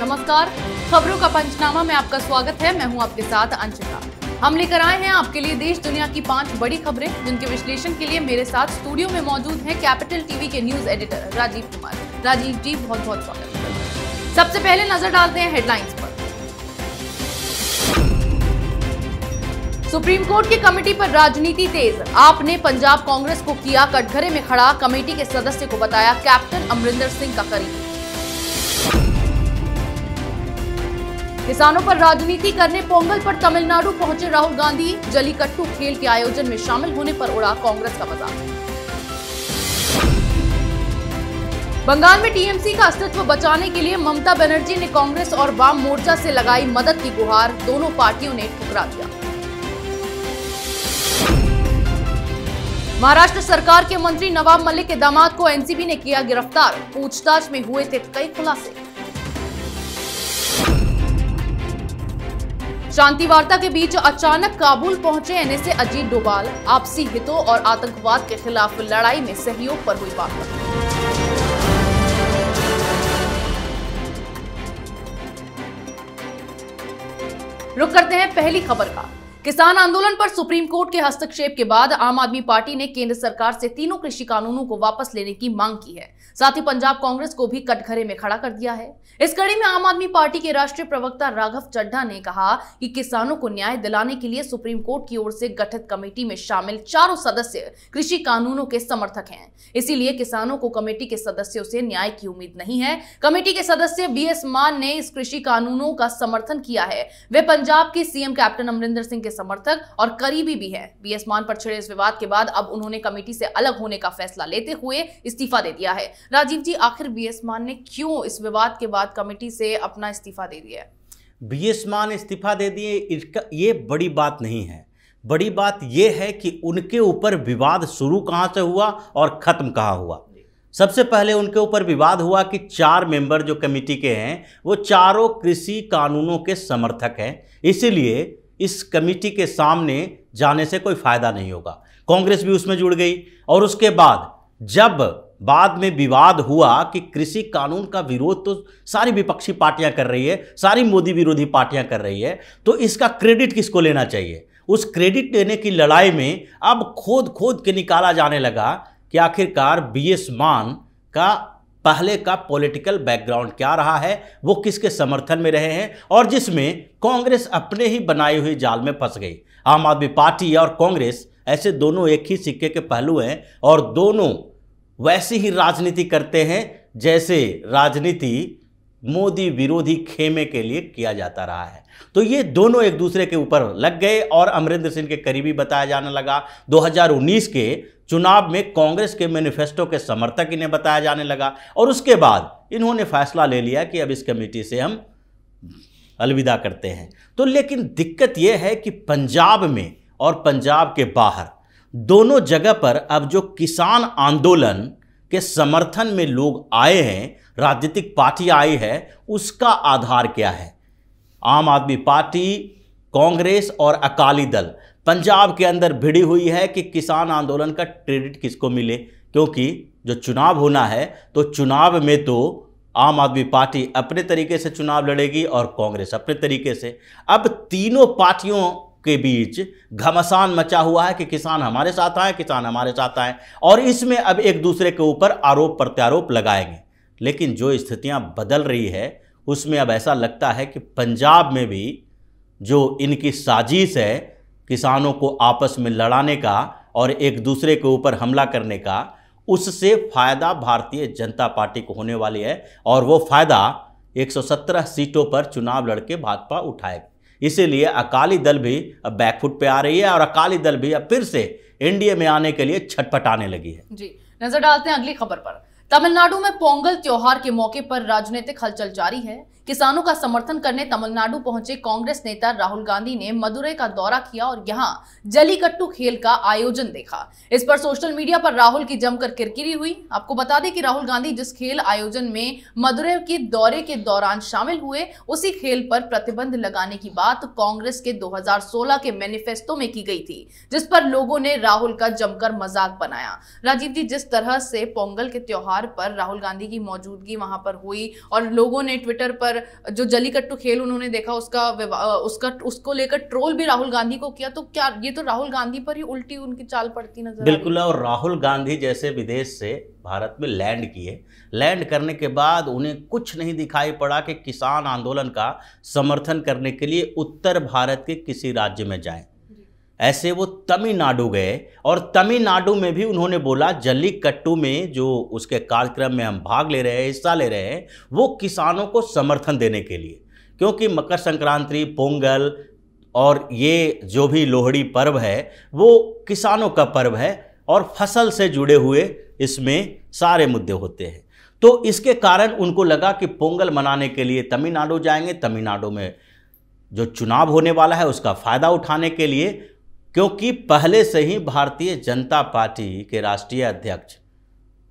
नमस्कार, खबरों का पंचनामा में आपका स्वागत है। मैं हूं आपके साथ अंशिका। हम लेकर आए हैं आपके लिए देश दुनिया की 5 बड़ी खबरें, जिनके विश्लेषण के लिए मेरे साथ स्टूडियो में मौजूद हैं कैपिटल टीवी के न्यूज एडिटर राजीव कुमार। राजीव जी, बहुत बहुत स्वागत। सबसे पहले नजर डालते हैं हेडलाइंस पर। सुप्रीम कोर्ट की कमेटी पर राजनीति तेज। आपने पंजाब कांग्रेस को किया कटघरे में खड़ा, कमेटी के सदस्य को बताया कैप्टन अमरिंदर सिंह का करीबी। किसानों पर राजनीति करने पोंगल पर तमिलनाडु पहुंचे राहुल गांधी, जलीकट्टू खेल के आयोजन में शामिल होने पर उड़ा कांग्रेस का मजाक। बंगाल में टीएमसी का अस्तित्व बचाने के लिए ममता बनर्जी ने कांग्रेस और वाम मोर्चा से लगाई मदद की गुहार, दोनों पार्टियों ने ठुकरा दिया। महाराष्ट्र सरकार के मंत्री नवाब मलिक के दामाद को एनसीबी ने किया गिरफ्तार, पूछताछ में हुए थे कई खुलासे। शांति वार्ता के बीच अचानक काबुल पहुंचे एनएसए अजीत डोभाल, आपसी हितों और आतंकवाद के खिलाफ लड़ाई में सहयोग पर हुई बात। रुक करते हैं पहली खबर का। किसान आंदोलन पर सुप्रीम कोर्ट के हस्तक्षेप के बाद आम आदमी पार्टी ने केंद्र सरकार से तीनों कृषि कानूनों को वापस लेने की मांग की है। साथ ही पंजाब कांग्रेस को भी कटघरे में खड़ा कर दिया है। इस कड़ी में आम आदमी पार्टी के राष्ट्रीय प्रवक्ता राघव चड्ढा ने कहा कि किसानों को न्याय दिलाने के लिए सुप्रीम कोर्ट की ओर से गठित कमेटी में शामिल चारों सदस्य कृषि कानूनों के समर्थक हैं, इसीलिए किसानों को कमेटी के सदस्यों से न्याय की उम्मीद नहीं है। कमेटी के सदस्य बीएस मान ने इस कृषि कानूनों का समर्थन किया है। वे पंजाब के सीएम कैप्टन अमरिंदर सिंह के समर्थक और करीबी भी है। बीएस मान पर छिड़े इस विवाद के बाद अब उन्होंने कमेटी से अलग होने का फैसला लेते हुए इस्तीफा दे दिया है। राजीव जी, आखिर बीएस मान ने क्यों इस विवाद के बाद कमेटी से अपना इस्तीफा दे दिया है? बीएस मान इस्तीफा दे दिए, ये बड़ी बात नहीं है। बड़ी बात यह है कि उनके ऊपर विवाद शुरू कहां से हुआ और खत्म कहां हुआ। सबसे पहले उनके ऊपर विवाद हुआ कि 4 मेंबर जो कमेटी के हैं वो चारों कृषि कानूनों के समर्थक हैं, इसीलिए इस कमेटी के सामने जाने से कोई फायदा नहीं होगा। कांग्रेस भी उसमें जुड़ गई और उसके बाद जब बाद में विवाद हुआ कि कृषि कानून का विरोध तो सारी विपक्षी पार्टियां कर रही है, सारी मोदी विरोधी पार्टियां कर रही है, तो इसका क्रेडिट किसको लेना चाहिए? उस क्रेडिट लेने की लड़ाई में अब खोद खोद के निकाला जाने लगा कि आखिरकार बीएस मान का पहले का पॉलिटिकल बैकग्राउंड क्या रहा है, वो किसके समर्थन में रहे हैं, और जिसमें कांग्रेस अपने ही बनाई हुई जाल में फंस गई। आम आदमी पार्टी और कांग्रेस ऐसे दोनों एक ही सिक्के के पहलू हैं और दोनों वैसी ही राजनीति करते हैं जैसे राजनीति मोदी विरोधी खेमे के लिए किया जाता रहा है। तो ये दोनों एक दूसरे के ऊपर लग गए और अमरिंदर सिंह के करीबी बताया जाने लगा। 2019 के चुनाव में कांग्रेस के मैनिफेस्टो के समर्थक इन्हें बताया जाने लगा और उसके बाद इन्होंने फैसला ले लिया कि अब इस कमेटी से हम अलविदा करते हैं। तो लेकिन दिक्कत यह है कि पंजाब में और पंजाब के बाहर दोनों जगह पर अब जो किसान आंदोलन के समर्थन में लोग आए हैं, राजनीतिक पार्टियां आई है, उसका आधार क्या है? आम आदमी पार्टी, कांग्रेस और अकाली दल पंजाब के अंदर भिड़ी हुई है कि किसान आंदोलन का क्रेडिट किसको मिले, क्योंकि जो चुनाव होना है तो चुनाव में तो आम आदमी पार्टी अपने तरीके से चुनाव लड़ेगी और कांग्रेस अपने तरीके से। अब तीनों पार्टियों के बीच घमासान मचा हुआ है कि किसान हमारे साथ आए, किसान हमारे साथ आए, और इसमें अब एक दूसरे के ऊपर आरोप प्रत्यारोप लगाएंगे। लेकिन जो स्थितियां बदल रही है उसमें अब ऐसा लगता है कि पंजाब में भी जो इनकी साजिश है किसानों को आपस में लड़ाने का और एक दूसरे के ऊपर हमला करने का, उससे फायदा भारतीय जनता पार्टी को होने वाली है और वो फायदा 117 सीटों पर चुनाव लड़के भाजपा उठाएगी। इसीलिए अकाली दल भी अब बैकफुट पे आ रही है और अकाली दल भी अब फिर से एनडीए में आने के लिए छटपटाने लगी है। जी, नजर डालते हैं अगली खबर पर। तमिलनाडु में पोंगल त्योहार के मौके पर राजनीतिक हलचल जारी है। किसानों का समर्थन करने तमिलनाडु पहुंचे कांग्रेस नेता राहुल गांधी ने मदुरई का दौरा किया और यहां जलीकट्टू खेल का आयोजन देखा। इस पर सोशल मीडिया पर राहुल की जमकर किरकिरी हुई। आपको बता दें कि राहुल गांधी जिस खेल आयोजन में मदुरई के दौरे के दौरान शामिल हुए, उसी खेल पर प्रतिबंध लगाने की बात कांग्रेस के 2016 के मैनिफेस्टो में की गई थी, जिस पर लोगों ने राहुल का जमकर मजाक बनाया। राजीव जी, जिस तरह से पोंगल के त्योहार पर राहुल गांधी की मौजूदगी वहां पर हुई और लोगों ने ट्विटर पर लेकर जो जल्लीकट्टू खेल उन्होंने देखा उसको लेकर ट्रोल भी राहुल गांधी को किया, तो क्या ये तो राहुल गांधी पर ही उल्टी उनकी चाल पड़ती नजर आ रही है? बिल्कुल। और राहुल गांधी जैसे विदेश से भारत में लैंड किए, लैंड करने के बाद उन्हें कुछ नहीं दिखाई पड़ा कि किसान आंदोलन का समर्थन करने के लिए उत्तर भारत के किसी राज्य में जाएं। ऐसे वो तमिलनाडु गए और तमिलनाडु में भी उन्होंने बोला जल्लीकट्टू में जो उसके कार्यक्रम में हम भाग ले रहे हैं, हिस्सा ले रहे हैं, वो किसानों को समर्थन देने के लिए, क्योंकि मकर संक्रांति, पोंगल और ये जो भी लोहड़ी पर्व है वो किसानों का पर्व है और फसल से जुड़े हुए इसमें सारे मुद्दे होते हैं। तो इसके कारण उनको लगा कि पोंगल मनाने के लिए तमिलनाडु जाएंगे, तमिलनाडु में जो चुनाव होने वाला है उसका फ़ायदा उठाने के लिए, क्योंकि पहले से ही भारतीय जनता पार्टी के राष्ट्रीय अध्यक्ष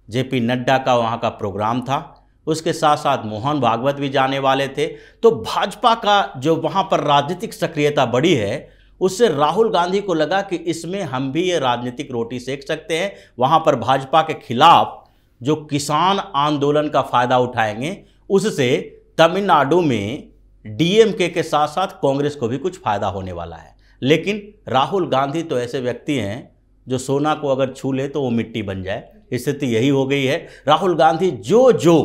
जेपी नड्डा का वहाँ का प्रोग्राम था, उसके साथ साथ मोहन भागवत भी जाने वाले थे। तो भाजपा का जो वहाँ पर राजनीतिक सक्रियता बढ़ी है, उससे राहुल गांधी को लगा कि इसमें हम भी ये राजनीतिक रोटी सेक सकते हैं। वहाँ पर भाजपा के खिलाफ जो किसान आंदोलन का फ़ायदा उठाएंगे, उससे तमिलनाडु में डीएमके के साथ साथ कांग्रेस को भी कुछ फ़ायदा होने वाला है। लेकिन राहुल गांधी तो ऐसे व्यक्ति हैं जो सोना को अगर छू ले तो वो मिट्टी बन जाए, स्थिति यही हो गई है। राहुल गांधी जो जो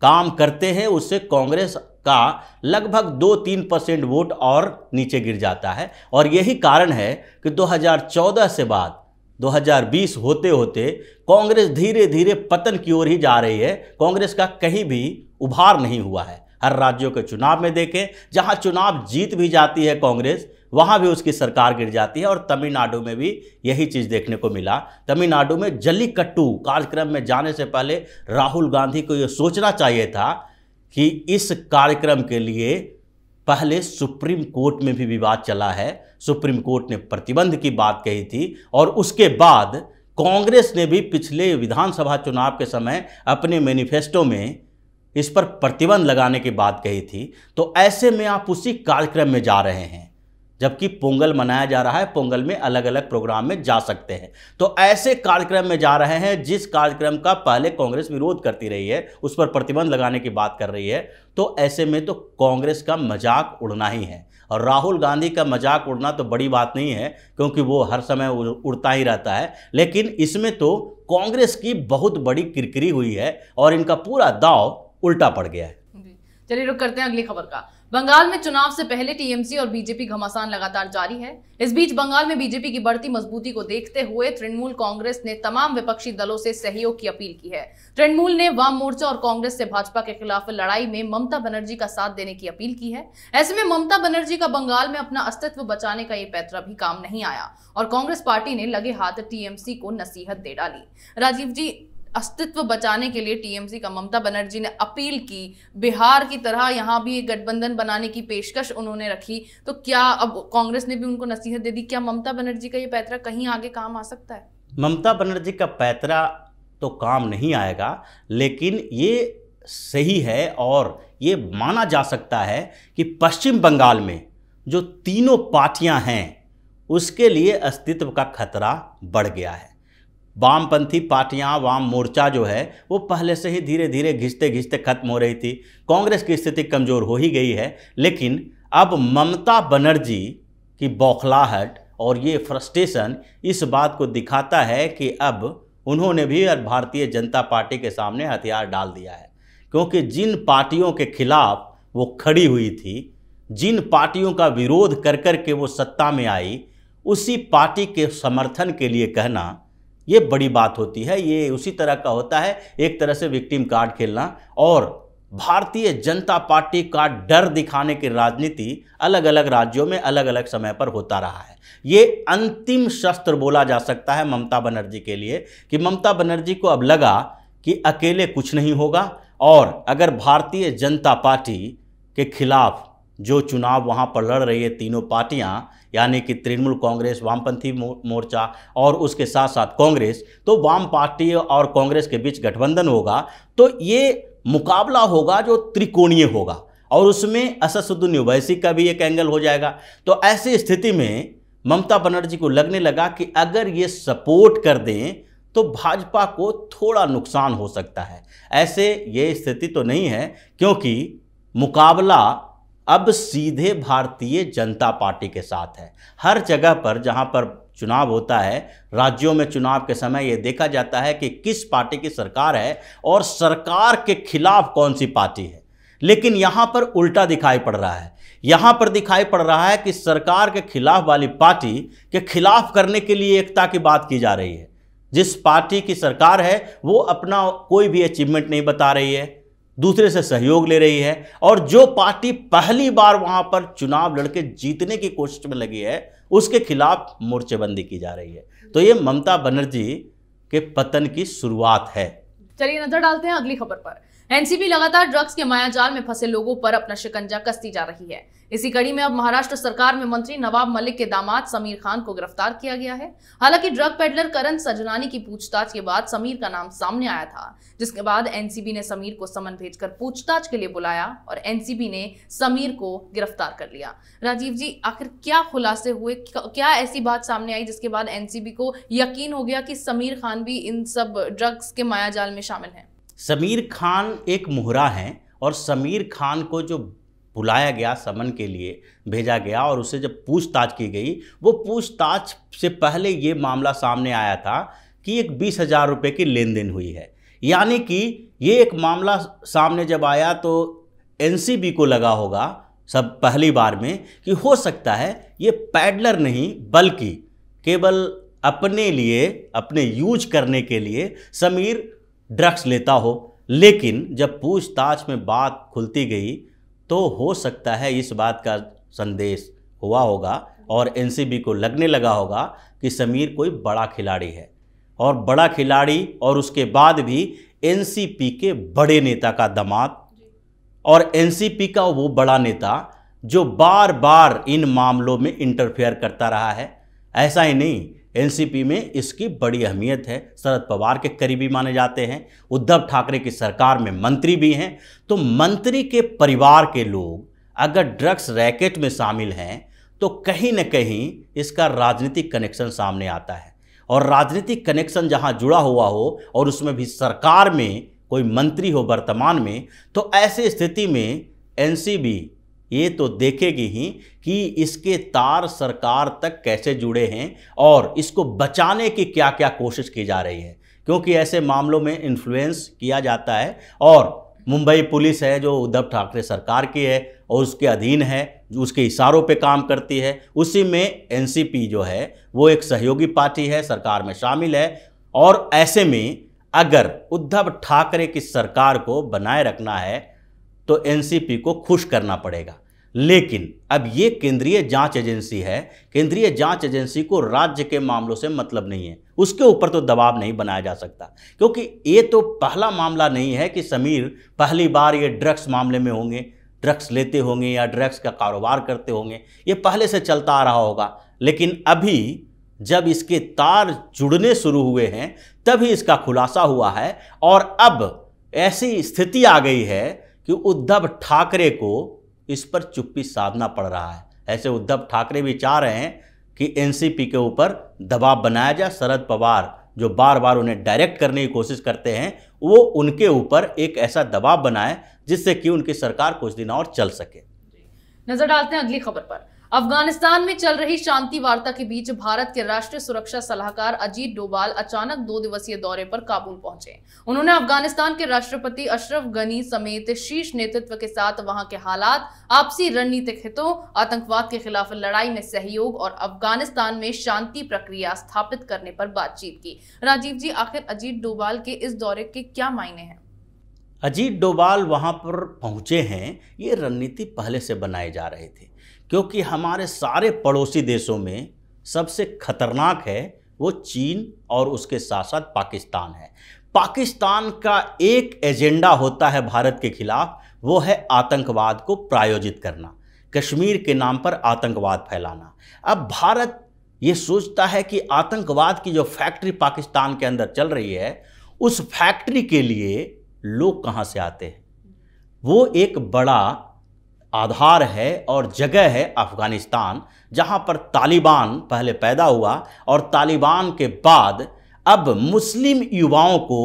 काम करते हैं उससे कांग्रेस का लगभग 2-3% वोट और नीचे गिर जाता है। और यही कारण है कि 2014 से बाद 2020 होते होते कांग्रेस धीरे धीरे पतन की ओर ही जा रही है। कांग्रेस का कहीं भी उभार नहीं हुआ है। हर राज्यों के चुनाव में देखें, जहां चुनाव जीत भी जाती है कांग्रेस, वहां भी उसकी सरकार गिर जाती है। और तमिलनाडु में भी यही चीज़ देखने को मिला। तमिलनाडु में जल्लीकट्टू कार्यक्रम में जाने से पहले राहुल गांधी को यह सोचना चाहिए था कि इस कार्यक्रम के लिए पहले सुप्रीम कोर्ट में भी विवाद चला है, सुप्रीम कोर्ट ने प्रतिबंध की बात कही थी, और उसके बाद कांग्रेस ने भी पिछले विधानसभा चुनाव के समय अपने मैनिफेस्टो में इस पर प्रतिबंध लगाने की बात कही थी। तो ऐसे में आप उसी कार्यक्रम में जा रहे हैं, जबकि पोंगल मनाया जा रहा है, पोंगल में अलग अलग प्रोग्राम में जा सकते हैं। तो ऐसे कार्यक्रम में जा रहे हैं जिस कार्यक्रम का पहले कांग्रेस विरोध करती रही है, उस पर प्रतिबंध लगाने की बात कर रही है। तो ऐसे में तो कांग्रेस का मजाक उड़ना ही है। और राहुल गांधी का मजाक उड़ना तो बड़ी बात नहीं है, क्योंकि वो हर समय उड़ता ही रहता है। लेकिन इसमें तो कांग्रेस की बहुत बड़ी किरकिरी हुई है और इनका पूरा दांव उल्टा पड़ गया है। चलिए रुक करते हैं अगली खबर का। बंगाल में चुनाव से पहले टीएमसी और बीजेपी घमासान लगातार जारी है। इस बीच बंगाल में बीजेपी की बढ़ती मजबूती को देखते हुए तृणमूल कांग्रेस ने तमाम विपक्षी दलों से सहयोग की अपील की है। तृणमूल ने वाम मोर्चा और कांग्रेस से भाजपा के खिलाफ लड़ाई में ममता बनर्जी का साथ देने की अपील की है। ऐसे में ममता बनर्जी का बंगाल में अपना अस्तित्व बचाने का ये पैतरा भी काम नहीं आया और कांग्रेस पार्टी ने लगे हाथ टीएमसी को नसीहत दे डाली। राजीव जी, अस्तित्व बचाने के लिए टीएमसी का ममता बनर्जी ने अपील की, बिहार की तरह यहाँ भी गठबंधन बनाने की पेशकश उन्होंने रखी, तो क्या अब कांग्रेस ने भी उनको नसीहत दे दी? क्या ममता बनर्जी का ये पैतरा कहीं आगे काम आ सकता है? ममता बनर्जी का पैतरा तो काम नहीं आएगा, लेकिन ये सही है और ये माना जा सकता है कि पश्चिम बंगाल में जो तीनों पार्टियां हैं उसके लिए अस्तित्व का खतरा बढ़ गया है। वामपंथी पार्टियां, वाम मोर्चा जो है वो पहले से ही धीरे धीरे घिसते घिसते खत्म हो रही थी। कांग्रेस की स्थिति कमज़ोर हो ही गई है। लेकिन अब ममता बनर्जी की बौखलाहट और ये फ्रस्ट्रेशन इस बात को दिखाता है कि अब उन्होंने भी भारतीय जनता पार्टी के सामने हथियार डाल दिया है। क्योंकि जिन पार्टियों के खिलाफ वो खड़ी हुई थी, जिन पार्टियों का विरोध कर कर के वो सत्ता में आई, उसी पार्टी के समर्थन के लिए कहना ये बड़ी बात होती है। ये उसी तरह का होता है, एक तरह से विक्टिम कार्ड खेलना। और भारतीय जनता पार्टी का डर दिखाने की राजनीति अलग अलग राज्यों में अलग अलग समय पर होता रहा है। ये अंतिम शस्त्र बोला जा सकता है ममता बनर्जी के लिए कि ममता बनर्जी को अब लगा कि अकेले कुछ नहीं होगा और अगर भारतीय जनता पार्टी के खिलाफ जो चुनाव वहाँ पर लड़ रही है तीनों पार्टियाँ, यानी कि तृणमूल कांग्रेस, वामपंथी मोर्चा और उसके साथ साथ कांग्रेस, तो वाम पार्टी और कांग्रेस के बीच गठबंधन होगा, तो ये मुकाबला होगा जो त्रिकोणीय होगा और उसमें असदुद्दीन ओवैसी का भी एक एंगल हो जाएगा। तो ऐसी स्थिति में ममता बनर्जी को लगने लगा कि अगर ये सपोर्ट कर दें तो भाजपा को थोड़ा नुकसान हो सकता है। ऐसे ये स्थिति तो नहीं है, क्योंकि मुकाबला अब सीधे भारतीय जनता पार्टी के साथ है। हर जगह पर जहां पर चुनाव होता है, राज्यों में चुनाव के समय ये देखा जाता है कि किस पार्टी की सरकार है और सरकार के खिलाफ कौन सी पार्टी है। लेकिन यहाँ पर उल्टा दिखाई पड़ रहा है। यहाँ पर दिखाई पड़ रहा है कि सरकार के खिलाफ वाली पार्टी के खिलाफ करने के लिए एकता की बात की जा रही है। जिस पार्टी की सरकार है वो अपना कोई भी अचीवमेंट नहीं बता रही है, दूसरे से सहयोग ले रही है, और जो पार्टी पहली बार वहां पर चुनाव लड़के जीतने की कोशिश में लगी है उसके खिलाफ मोर्चेबंदी की जा रही है। तो ये ममता बनर्जी के पतन की शुरुआत है। चलिए नजर डालते हैं अगली खबर पर। एनसीबी लगातार ड्रग्स के मायाजाल में फंसे लोगों पर अपना शिकंजा कसती जा रही है। इसी कड़ी में अब महाराष्ट्र सरकार में मंत्री नवाब मलिक के दामाद समीर खान को गिरफ्तार किया गया है। हालांकि ड्रग पेडलर करण सजनानी की पूछताछ के बाद समीर का नाम सामने आया था, जिसके बाद एनसीबी ने समीर को समन भेजकर पूछताछ के लिए बुलाया और एनसीबी ने समीर को गिरफ्तार कर लिया। राजीव जी, आखिर क्या खुलासे हुए, क्या ऐसी बात सामने आई जिसके बाद एनसीबी को यकीन हो गया कि समीर खान भी इन सब ड्रग्स के मायाजाल में शामिल है? समीर खान एक मोहरा हैं और समीर खान को जो बुलाया गया, समन के लिए भेजा गया और उससे जब पूछताछ की गई, वो पूछताछ से पहले ये मामला सामने आया था कि एक 20,000 रुपये की लेन देन हुई है। यानी कि ये एक मामला सामने जब आया तो एनसीबी को लगा होगा सब पहली बार में कि हो सकता है ये पैडलर नहीं बल्कि केवल अपने लिए, अपने यूज करने के लिए समीर ड्रग्स लेता हो। लेकिन जब पूछताछ में बात खुलती गई तो हो सकता है इस बात का संदेश हुआ होगा और एनसीबी को लगने लगा होगा कि समीर कोई बड़ा खिलाड़ी है, और बड़ा खिलाड़ी और उसके बाद भी एनसीपी के बड़े नेता का दामाद और एनसीपी का वो बड़ा नेता जो बार बार इन मामलों में इंटरफेयर करता रहा है। ऐसा ही नहीं, एनसीपी में इसकी बड़ी अहमियत है। शरद पवार के करीबी माने जाते हैं, उद्धव ठाकरे की सरकार में मंत्री भी हैं। तो मंत्री के परिवार के लोग अगर ड्रग्स रैकेट में शामिल हैं तो कहीं न कहीं इसका राजनीतिक कनेक्शन सामने आता है, और राजनीतिक कनेक्शन जहां जुड़ा हुआ हो और उसमें भी सरकार में कोई मंत्री हो वर्तमान में, तो ऐसी स्थिति में एनसीबी ये तो देखेगी ही कि इसके तार सरकार तक कैसे जुड़े हैं और इसको बचाने की क्या क्या कोशिश की जा रही है। क्योंकि ऐसे मामलों में इन्फ्लुएंस किया जाता है, और मुंबई पुलिस है जो उद्धव ठाकरे सरकार की है और उसके अधीन है, उसके इशारों पे काम करती है। उसी में एनसीपी जो है वो एक सहयोगी पार्टी है, सरकार में शामिल है। और ऐसे में अगर उद्धव ठाकरे की सरकार को बनाए रखना है तो एनसीपी को खुश करना पड़ेगा। लेकिन अब ये केंद्रीय जांच एजेंसी है, केंद्रीय जांच एजेंसी को राज्य के मामलों से मतलब नहीं है, उसके ऊपर तो दबाव नहीं बनाया जा सकता। क्योंकि ये तो पहला मामला नहीं है कि समीर पहली बार ये ड्रग्स मामले में होंगे, ड्रग्स लेते होंगे या ड्रग्स का कारोबार करते होंगे, ये पहले से चलता आ रहा होगा। लेकिन अभी जब इसके तार जुड़ने शुरू हुए हैं तभी इसका खुलासा हुआ है, और अब ऐसी स्थिति आ गई है कि उद्धव ठाकरे को इस पर चुप्पी साधना पड़ रहा है। ऐसे उद्धव ठाकरे भी चाह रहे हैं कि एनसीपी के ऊपर दबाव बनाया जाए। शरद पवार जो बार बार उन्हें डायरेक्ट करने की कोशिश करते हैं, वो उनके ऊपर एक ऐसा दबाव बनाए जिससे कि उनकी सरकार कुछ दिन और चल सके। नजर डालते हैं अगली खबर पर। अफगानिस्तान में चल रही शांति वार्ता के बीच भारत के राष्ट्रीय सुरक्षा सलाहकार अजीत डोभाल अचानक 2 दिवसीय दौरे पर काबुल पहुंचे। उन्होंने अफगानिस्तान के राष्ट्रपति अशरफ गनी समेत शीर्ष नेतृत्व के साथ वहां के हालात, आपसी रणनीतिक हितों, आतंकवाद के खिलाफ लड़ाई में सहयोग और अफगानिस्तान में शांति प्रक्रिया स्थापित करने पर बातचीत की। राजीव जी, आखिर अजीत डोभाल के इस दौरे के क्या मायने हैं? अजीत डोभाल वहां पर पहुंचे हैं, ये रणनीति पहले से बनाए जा रहे थे, क्योंकि हमारे सारे पड़ोसी देशों में सबसे खतरनाक है वो चीन और उसके साथ साथ पाकिस्तान है। पाकिस्तान का एक एजेंडा होता है भारत के खिलाफ, वो है आतंकवाद को प्रायोजित करना, कश्मीर के नाम पर आतंकवाद फैलाना। अब भारत ये सोचता है कि आतंकवाद की जो फैक्ट्री पाकिस्तान के अंदर चल रही है, उस फैक्ट्री के लिए लोग कहाँ से आते हैं? वो एक बड़ा आधार है और जगह है अफगानिस्तान, जहां पर तालिबान पहले पैदा हुआ और तालिबान के बाद अब मुस्लिम युवाओं को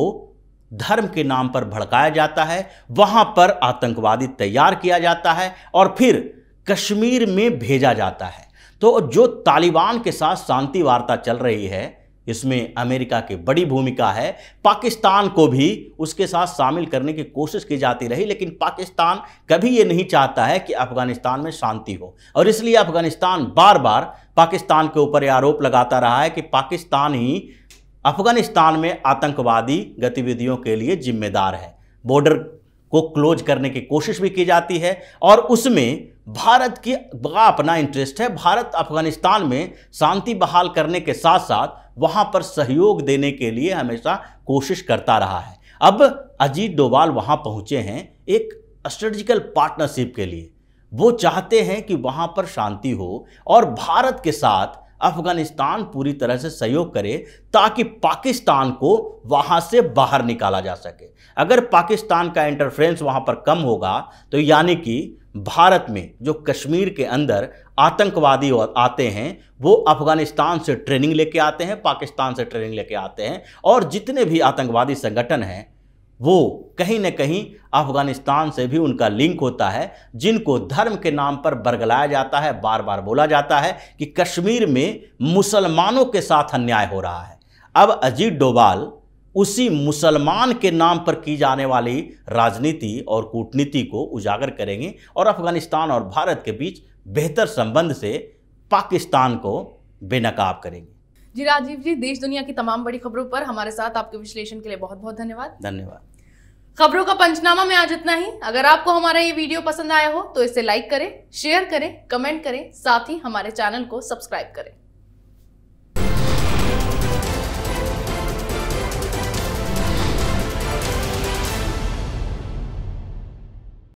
धर्म के नाम पर भड़काया जाता है, वहां पर आतंकवादी तैयार किया जाता है और फिर कश्मीर में भेजा जाता है। तो जो तालिबान के साथ शांति वार्ता चल रही है, इसमें अमेरिका की बड़ी भूमिका है। पाकिस्तान को भी उसके साथ शामिल करने की कोशिश की जाती रही, लेकिन पाकिस्तान कभी ये नहीं चाहता है कि अफगानिस्तान में शांति हो, और इसलिए अफगानिस्तान बार बार पाकिस्तान के ऊपर यह आरोप लगाता रहा है कि पाकिस्तान ही अफगानिस्तान में आतंकवादी गतिविधियों के लिए जिम्मेदार है। बॉर्डर को क्लोज करने की कोशिश भी की जाती है और उसमें भारत की बड़ा अपना इंटरेस्ट है। भारत अफगानिस्तान में शांति बहाल करने के साथ साथ वहां पर सहयोग देने के लिए हमेशा कोशिश करता रहा है। अब अजीत डोभाल वहां पहुंचे हैं एक स्ट्रेटेजिकल पार्टनरशिप के लिए। वो चाहते हैं कि वहां पर शांति हो और भारत के साथ अफगानिस्तान पूरी तरह से सहयोग करे ताकि पाकिस्तान को वहां से बाहर निकाला जा सके। अगर पाकिस्तान का इंटरफेरेंस वहां पर कम होगा तो यानी कि भारत में जो कश्मीर के अंदर आतंकवादी आते हैं वो अफगानिस्तान से ट्रेनिंग लेके आते हैं, पाकिस्तान से ट्रेनिंग लेके आते हैं, और जितने भी आतंकवादी संगठन हैं वो कहीं न कहीं अफगानिस्तान से भी उनका लिंक होता है, जिनको धर्म के नाम पर बरगलाया जाता है। बार बार बोला जाता है कि कश्मीर में मुसलमानों के साथ अन्याय हो रहा है। अब अजीत डोभाल उसी मुसलमान के नाम पर की जाने वाली राजनीति और कूटनीति को उजागर करेंगे और अफगानिस्तान और भारत के बीच बेहतर संबंध से पाकिस्तान को बेनकाब करेंगे। जी राजीव जी, देश दुनिया की तमाम बड़ी खबरों पर हमारे साथ आपके विश्लेषण के लिए बहुत बहुत धन्यवाद। धन्यवाद। खबरों का पंचनामा में आज इतना ही। अगर आपको हमारा ये वीडियो पसंद आया हो तो इसे लाइक करें, शेयर करें, कमेंट करें, साथ ही हमारे चैनल को सब्सक्राइब करें।